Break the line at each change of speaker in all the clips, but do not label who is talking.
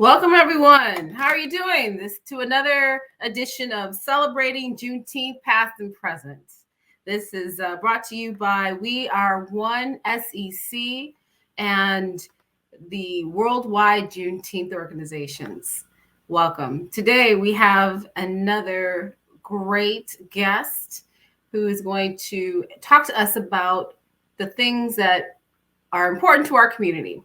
Welcome, everyone. How are you doing? This to another edition of Celebrating Juneteenth, Past and Present. This is brought to you by We Are One SEC and the Worldwide Juneteenth Organizations. Welcome. Today we have another great guest who is going to talk to us about the things that are important to our community.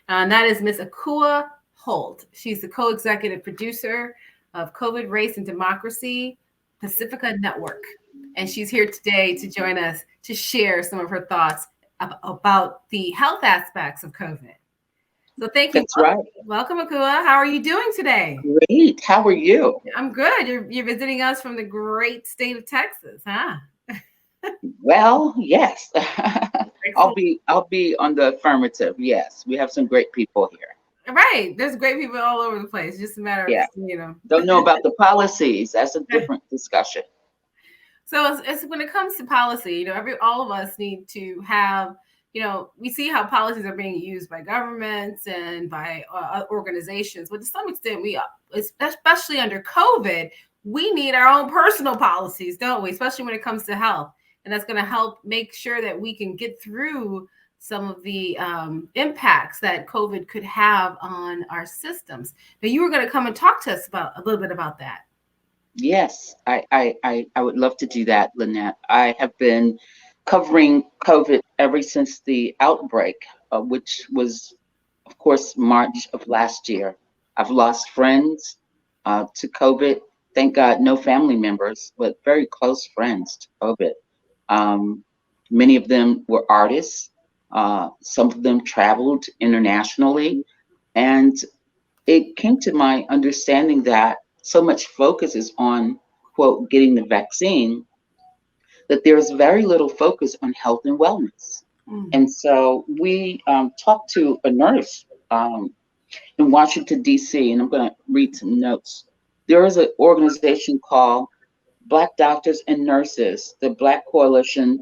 And that is Miss Akua Holt. She's the co-executive producer of COVID, Race, and Democracy, Pacifica Network. And she's here today to join us to share some of her thoughts about the health aspects of COVID. So thank you.
That's right.
Welcome, Akua. How are you doing today?
Great. How are you?
I'm good. You're visiting us from the great state of Texas, huh?
Well, yes. I'll be on the affirmative. Yes, we have some great people here.
Right. There's great people all over the place. Just a matter of,
Don't know about the policies. That's a different discussion.
So it's when it comes to policy, all of us need to have, we see how policies are being used by governments and by organizations, but to some extent, especially under COVID, we need our own personal policies, don't we? Especially when it comes to health. And that's going to help make sure that we can get through some of the impacts that COVID could have on our systems. Now, you were going to come and talk to us about a little bit about that.
Yes, I would love to do that, Lynnette. I have been covering COVID ever since the outbreak, which was, of course, March of last year. I've lost friends to COVID. Thank God, no family members, but very close friends to COVID. Many of them were artists. Some of them traveled internationally, and it came to my understanding that so much focus is on, quote, getting the vaccine, that there's very little focus on health and wellness. And so we talked to a nurse in Washington, D.C., and I'm going to read some notes. There is an organization called Black Doctors and Nurses, the Black Coalition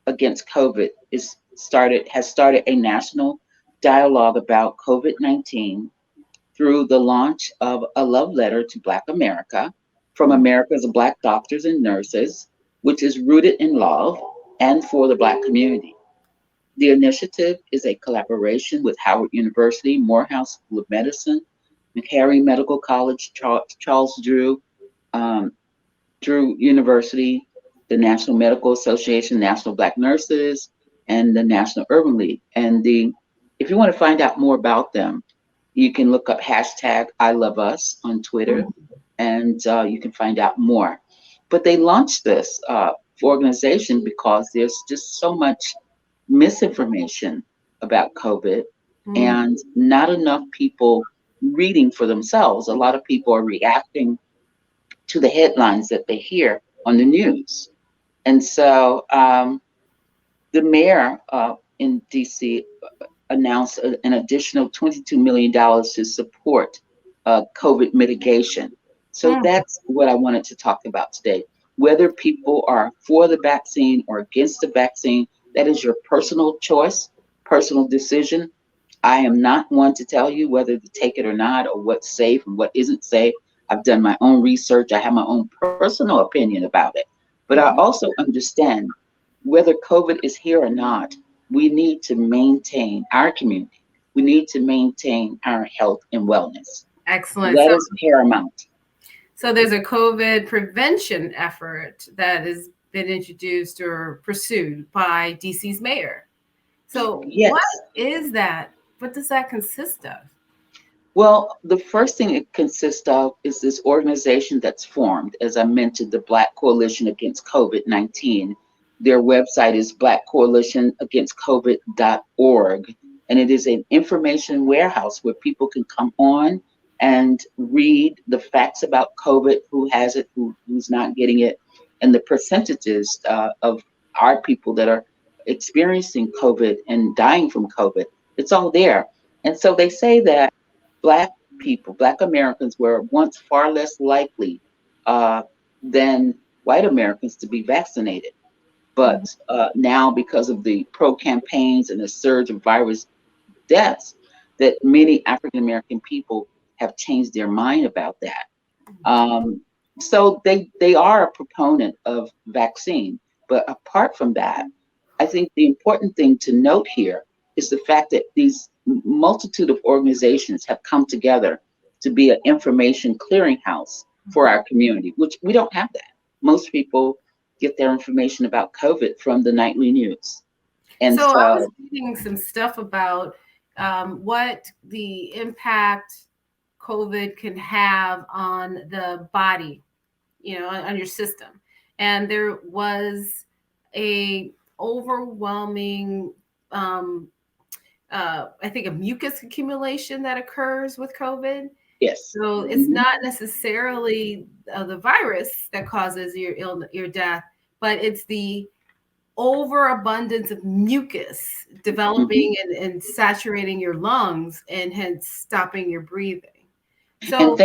Against COVID has started a national dialogue about COVID-19 through the launch of a love letter to Black America from America's Black doctors and nurses, which is rooted in love and for the Black community. The initiative is a collaboration with Howard University, Morehouse School of Medicine, McCary Medical College, Charles Drew University, the National Medical Association, National Black Nurses, and the National Urban League. And if you want to find out more about them, you can look up hashtag I Love Us on Twitter, and you can find out more. But they launched this organization because there's just so much misinformation about COVID and not enough people reading for themselves. A lot of people are reacting to the headlines that they hear on the news. And so the mayor in DC announced an additional $22 million to support COVID mitigation. So that's what I wanted to talk about today. Whether people are for the vaccine or against the vaccine, that is your personal choice, personal decision. I am not one to tell you whether to take it or not, or what's safe and what isn't safe. I've done my own research. I have my own personal opinion about it. But I also understand whether COVID is here or not, we need to maintain our community. We need to maintain our health and wellness.
Excellent.
That is paramount.
So there's a COVID prevention effort that has been introduced or pursued by DC's mayor. So What is that? What does that consist of?
Well, the first thing it consists of is this organization that's formed, as I mentioned, the Black Coalition Against COVID-19. Their website is blackcoalitionagainstcovid.org, and it is an information warehouse where people can come on and read the facts about COVID, who has it, who's not getting it, and the percentages of our people that are experiencing COVID and dying from COVID. It's all there. And so they say that Black people, Black Americans, were once far less likely than white Americans to be vaccinated. But now, because of the pro-campaigns and the surge of virus deaths, that many African American people have changed their mind about that. Um, so they are a proponent of vaccine. But apart from that, I think the important thing to note here is the fact that these multitude of organizations have come together to be an information clearinghouse for our community, which we don't have that. Most people get their information about COVID from the nightly news. And
So I was
so,
reading some stuff about what the impact COVID can have on the body, on your system. And there was a overwhelming, um, I think, a mucus accumulation that occurs with COVID.
yes.
So it's
Hmm.
not necessarily the virus that causes your death, but it's the overabundance of mucus
Hmm.
developing and saturating your lungs and hence stopping your breathing.
And
So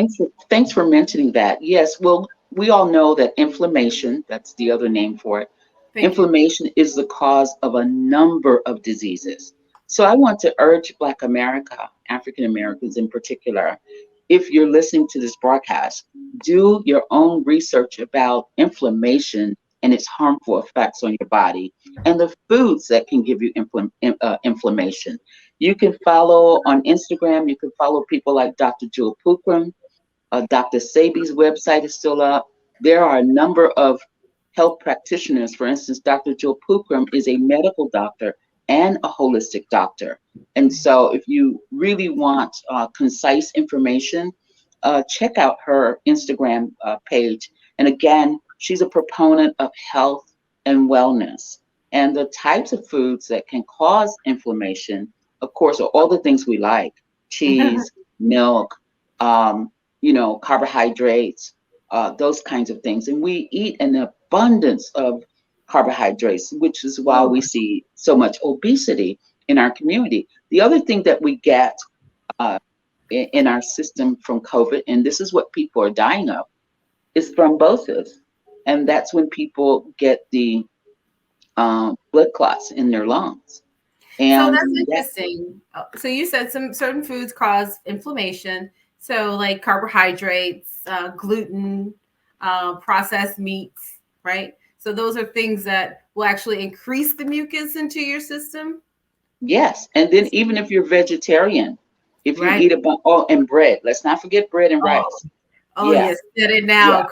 thanks for mentioning that. Yes, well, we all know that inflammation, that's the other name for it.
thank you.
Inflammation is the cause of a number of diseases. So I want to urge Black America, African Americans in particular, if you're listening to this broadcast, do your own research about inflammation and its harmful effects on your body and the foods that can give you inflammation. You can follow on Instagram, you can follow people like Dr. Jewel Pookrum. Dr. Sabi's website is still up. There are a number of health practitioners. For instance, Dr. Joe Pookrum is a medical doctor and a holistic doctor. And so, if you really want concise information, check out her Instagram page. And again, she's a proponent of health and wellness. And the types of foods that can cause inflammation, of course, are all the things we like: cheese, milk, um, carbohydrates, those kinds of things. And we eat an abundance of carbohydrates, which is why
Oh,
we see so much obesity in our community. The other thing that we get uh, in our system from COVID, and this is what people are dying of, is thrombosis. And that's when people get the blood clots in their lungs.
so
And
that's
that,
interesting. So you said some certain foods cause inflammation. So like carbohydrates, gluten, processed meats, right? So those are things that will actually increase the mucus into your system,
yes. And then even if you're vegetarian, if you
right?
eat oh, and bread, let's not forget bread and
Oh,
rice.
oh
Yeah,
yes, said it now,
yeah.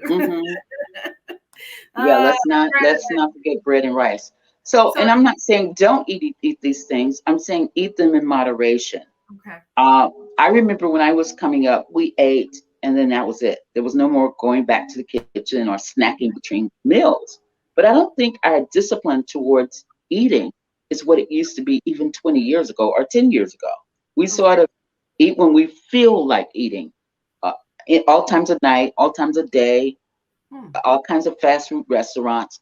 Cooper.
Hmm. Yeah, let's not
Right.
let's not forget bread and rice. So,
So
and I'm not saying don't eat these things. I'm saying eat them in moderation.
okay.
Uh, I remember when I was coming up, we ate, and then that was it. There was no more going back to the kitchen or snacking between meals. But I don't think our discipline towards eating is what it used to be even 20 years ago or 10 years ago. We
Okay.
sort of eat when we feel like eating, uh, in all times of night, all times of day,
Hmm.
all kinds of fast food restaurants.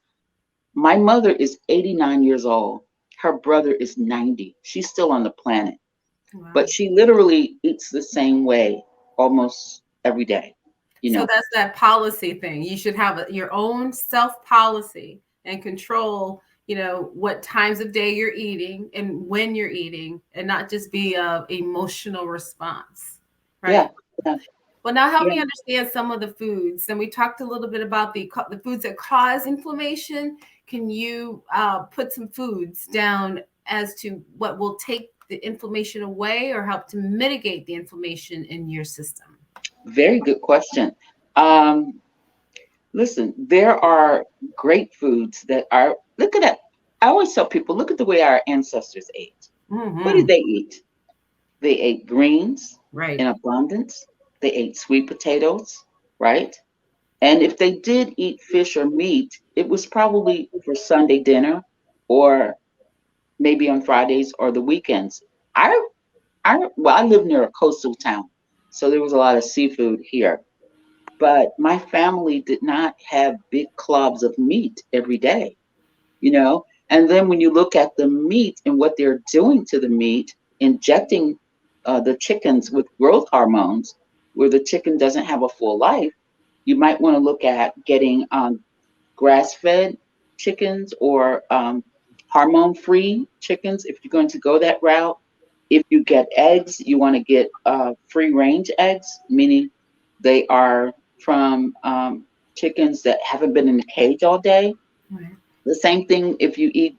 My mother is 89 years old. Her brother is 90. She's still on the planet,
Wow.
but she literally eats the same way almost every day, you
So
know.
that's that policy thing. You should have your own self policy and control, what times of day you're eating and when you're eating, and not just be a emotional response,
Yeah,
right?
yeah,
Well, now help
yeah.
me understand some of the foods. And we talked a little bit about the foods that cause inflammation. Can you put some foods down as to what will take the inflammation away or help to mitigate the inflammation in your system?
Very good question. Um, Listen, there are great foods that are, look at that. I always tell people, look at the way our ancestors ate. What did
Hmm.
they eat? They ate greens in
Right.
abundance. They ate sweet potatoes, right? And if they did eat fish or meat, it was probably for Sunday dinner or maybe on Fridays or the weekends. I, I live near a coastal town, so there was a lot of seafood here. But my family did not have big clubs of meat every day, you know? And then when you look at the meat and what they're doing to the meat, injecting the chickens with growth hormones, where the chicken doesn't have a full life, you might want to look at getting grass fed chickens or hormone free chickens if you're going to go that route. If you get eggs, you want to get free range eggs, meaning they are from chickens that haven't been in the cage all day.
Right.
The same thing if you eat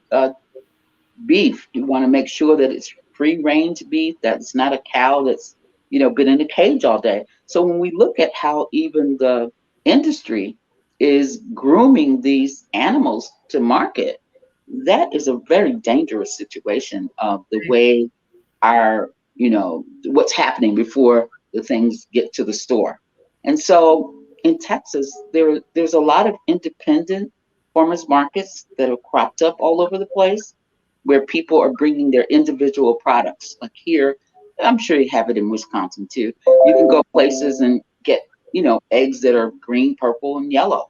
beef, you want to make sure that it's free range beef, that's not a cow that's, been in a cage all day. So when we look at how even the industry is grooming these animals to market, that is a very dangerous situation of the way our, what's happening before the things get to the store. And so in Texas, there's a lot of independent farmers markets that have cropped up all over the place where people are bringing their individual products. Like here, I'm sure you have it in Wisconsin too. You can go places and get, eggs that are green, purple, and yellow.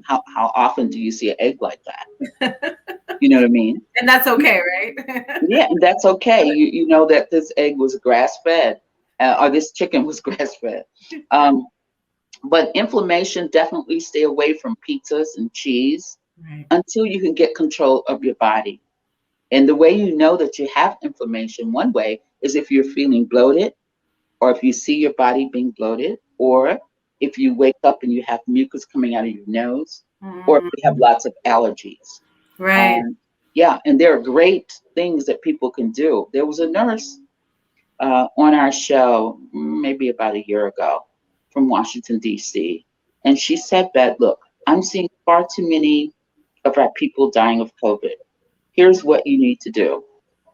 How often do you see an egg like that? You know what I mean?
And that's okay, right?
Yeah, and that's okay. You know that this egg was grass fed, or this chicken was grass fed. Um, but inflammation, definitely stay away from pizzas and cheese
Right.
until you can get control of your body. And the way you know that you have inflammation, one way is if you're feeling bloated, or if you see your body being bloated, or if you wake up and you have mucus coming out of your nose, or if you have
Mm,
lots of allergies.
right.
Um, yeah, and there are great things that people can do. There was a nurse on our show maybe about a year ago from Washington, D.C., and she said that, look, I'm seeing far too many of our people dying of COVID. Here's what you need to do.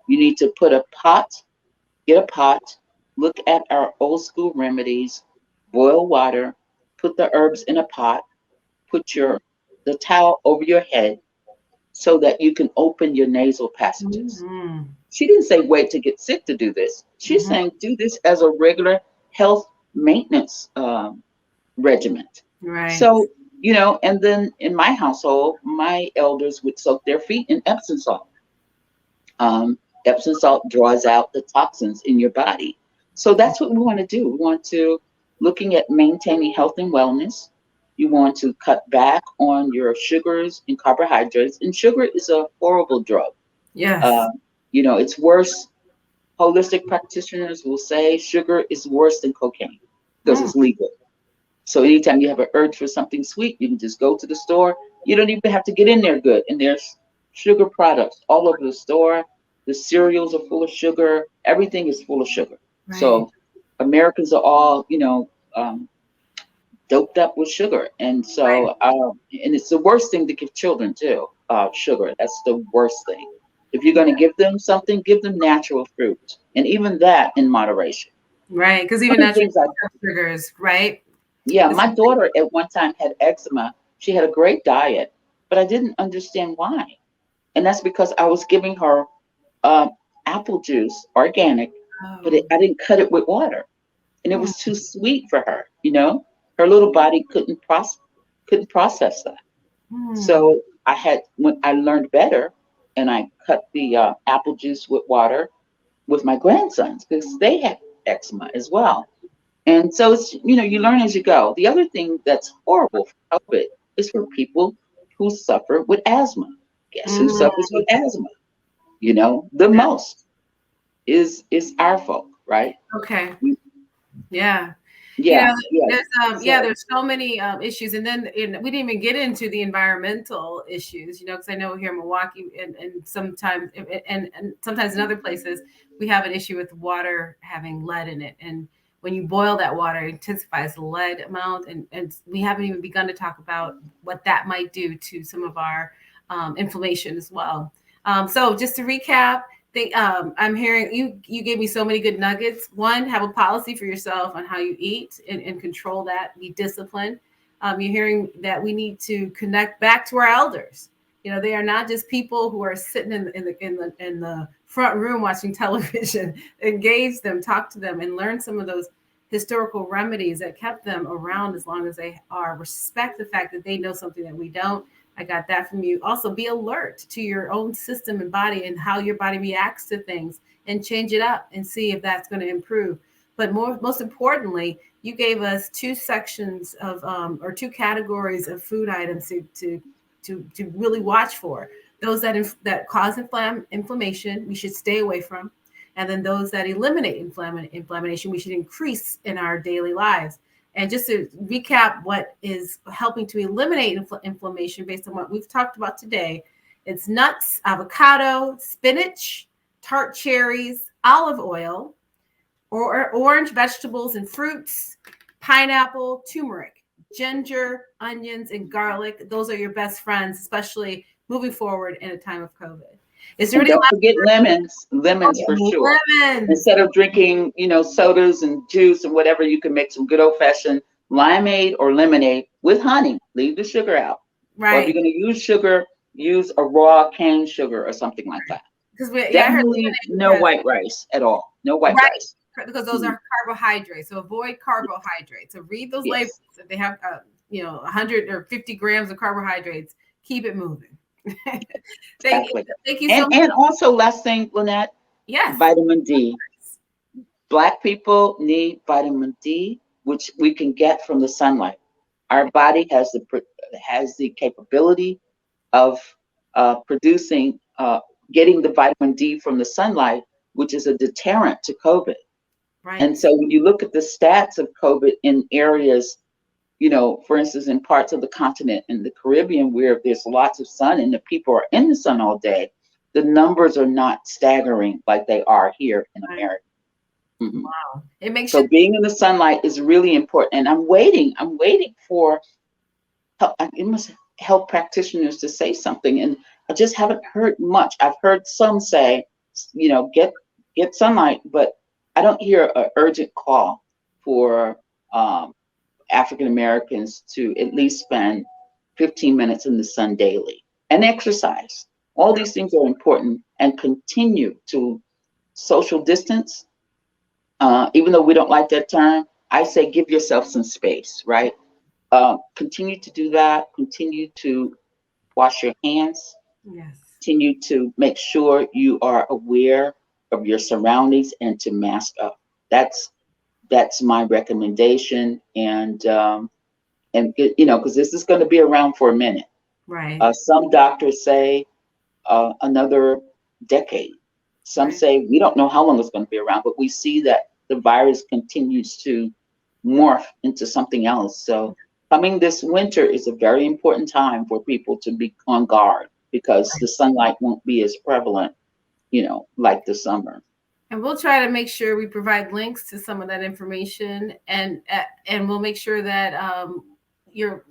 You need to get a pot, look at our old school remedies, boil water, put the herbs in a pot, put the towel over your head so that you can open your nasal passages.
Mm-hmm.
She didn't say wait to get sick to do this. She's
Mm-hmm.
saying do this as a regular health maintenance regimen.
Right.
So, and then in my household, my elders would soak their feet in Epsom salt. Um, Epsom salt draws out the toxins in your body. So that's what we want to do. We want to, looking at maintaining health and wellness, you want to cut back on your sugars and carbohydrates. And sugar is a horrible drug. Uh,
Yes.
it's worse. Holistic practitioners will say sugar is worse than cocaine because
Mm,
it's legal. So anytime you have an urge for something sweet, you can just go to the store. You don't even have to get in there good. And there's sugar products all over the store. The cereals are full of sugar. Everything is full of sugar.
right.
So Americans are all, doped up with sugar. And
Right.
so, and it's the worst thing to give children too, sugar. That's the worst thing. If you're going to give them something, give them natural fruit. And even that in moderation.
Right. Because
One
even
of the
natural
things I
sugars, right?
Yeah,
It's,
my daughter at one time had eczema. She had a great diet, but I didn't understand why. And that's because I was giving her uh, apple juice, organic, but
oh,
I didn't cut it with water, and it
mm,
was too sweet for her. Her little body couldn't process that.
mm,
So when I learned better, and I cut the apple juice with water with my grandsons because they had eczema as well. And so it's, you learn as you go. The other thing that's horrible for COVID is for people who suffer with asthma. Guess who
mm.
suffers with asthma? The most is our folk, right?
Okay.
We-
Yeah.
Yeah, yeah. So
There's so many issues, and then we didn't even get into the environmental issues, because I know here in Milwaukee, and sometimes in other places we have an issue with water having lead in it, and when you boil that water, it intensifies the lead amount, and we haven't even begun to talk about what that might do to some of our inflammation as well. So just to recap, I'm hearing you gave me so many good nuggets. One, have a policy for yourself on how you eat and control that. Be disciplined. You're hearing that we need to connect back to our elders. They are not just people who are sitting in the front room watching television. Engage them, talk to them, and learn some of those historical remedies that kept them around as long as they are. Respect the fact that they know something that we don't. I got that from you. Also, be alert to your own system and body and how your body reacts to things, and change it up and see if that's going to improve. But most importantly, you gave us two sections of or two categories of food items to really watch for. Those that cause inflammation, we should stay away from. And then those that eliminate inflammation, we should increase in our daily lives. And just to recap what is helping to eliminate inflammation based on what we've talked about today, it's nuts, avocado, spinach, tart cherries, olive oil, or orange vegetables and fruits, pineapple, turmeric, ginger, onions, and garlic. Those are your best friends, especially moving forward in a time of COVID. Is there
And
any
don't forget lemons for sure.
lemons?
Instead of drinking, sodas and juice and whatever, you can make some good old fashioned limeade or lemonade with honey. Leave the sugar out. Or if you're
Right.
going to use sugar, use a raw cane sugar or something like that.
Because I heard
Definitely no white rice at all. No white
right,
rice.
because those are carbohydrates. So avoid carbohydrates. So read those labels.
Yes.
If they have 100 or 50 grams of carbohydrates, keep it moving. Thank you so much.
And also, last thing, Lynnette,
Yes.
vitamin D. Black people need vitamin D, which we can get from the sunlight. Our body has the capability of producing, getting the vitamin D from the sunlight, which is a deterrent to COVID.
Right.
And so when you look at the stats of COVID in areas, for instance, in parts of the continent in the Caribbean where there's lots of sun and the people are in the sun all day, the numbers are not staggering like they are here in America. Mm-hmm.
Wow. It makes
so being in the sunlight is really important. And I'm waiting for health practitioners to say something. And I just haven't heard much. I've heard some say, get sunlight, but I don't hear an urgent call for African Americans to at least spend 15 minutes in the sun daily and exercise. All these things are important, and continue to social distance. Even though we don't like that term, I say give yourself some space, right? Continue to do that. Continue to wash your hands.
Yes.
Continue to make sure you are aware of your surroundings and to mask up. That's my recommendation. And because this is going to be around for a minute.
Right.
Some doctors say another decade. Some say we don't know how long it's going to be around, but we see that the virus continues to morph into something else. So coming this winter is a very important time for people to be on guard, because the sunlight won't be as prevalent, like the summer.
And we'll try to make sure we provide links to some of that information, and we'll make sure that your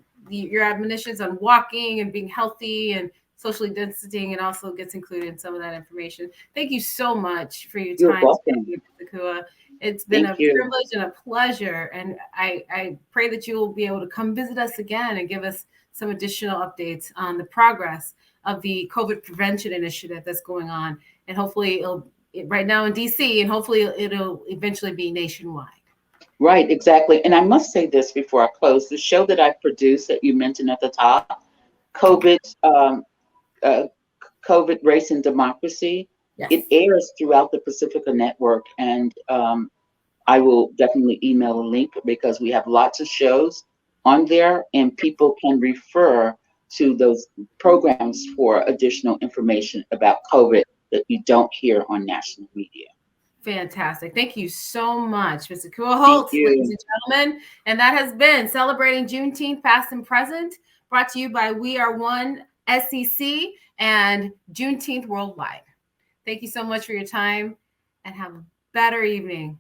admonitions on walking and being healthy and socially distancing and also gets included in some of that information. Thank you so much for your time.
You're welcome.
Akua. It's been a privilege and a pleasure. And I pray that you will be able to come visit us again and give us some additional updates on the progress of the COVID prevention initiative that's going on. And hopefully it'll right now in DC, and hopefully it'll eventually be nationwide.
Right, exactly. And I must say this before I close. The show that I produced that you mentioned at the top, COVID Race and Democracy,
yes.
It airs throughout the Pacifica Network. And I will definitely email a link, because we have lots of shows on there and people can refer to those programs for additional information about COVID that you don't hear on national media.
Fantastic. Thank you so much, Ms. Akua Holt, ladies and gentlemen. And that has been Celebrating Juneteenth, Past and Present, brought to you by We Are One SEC and Juneteenth Worldwide. Thank you so much for your time, and have a better evening.